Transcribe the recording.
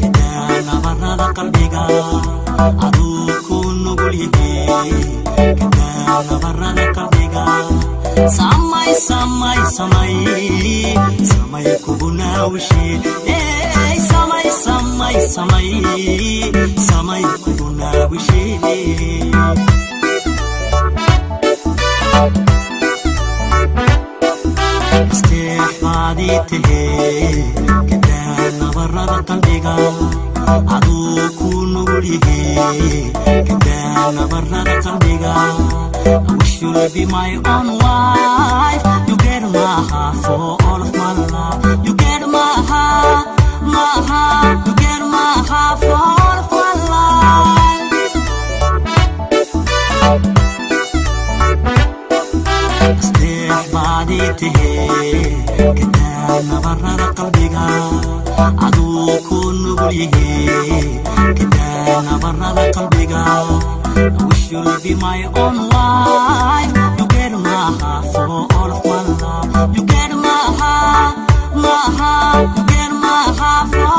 كده نبرد قلبي aduku nugulihi kadana barada qalbiga samay samay samay samay kubuna wishi samay samay samay samay kubuna wishi استحاديته كدانا برد قلبيغا عدوكو نغليه كدانا برد قلبيغا I wish you'll be my own wife. You get my heart for all of my love. You get my heart, you get my heart for all of my life. استحاديته كدانا برد قلبيغا عدوكو نغليه كدانا برد قلبيغا I wish you'll be my own wife. You get my heart for all of my love. You get my heart, you get my heart for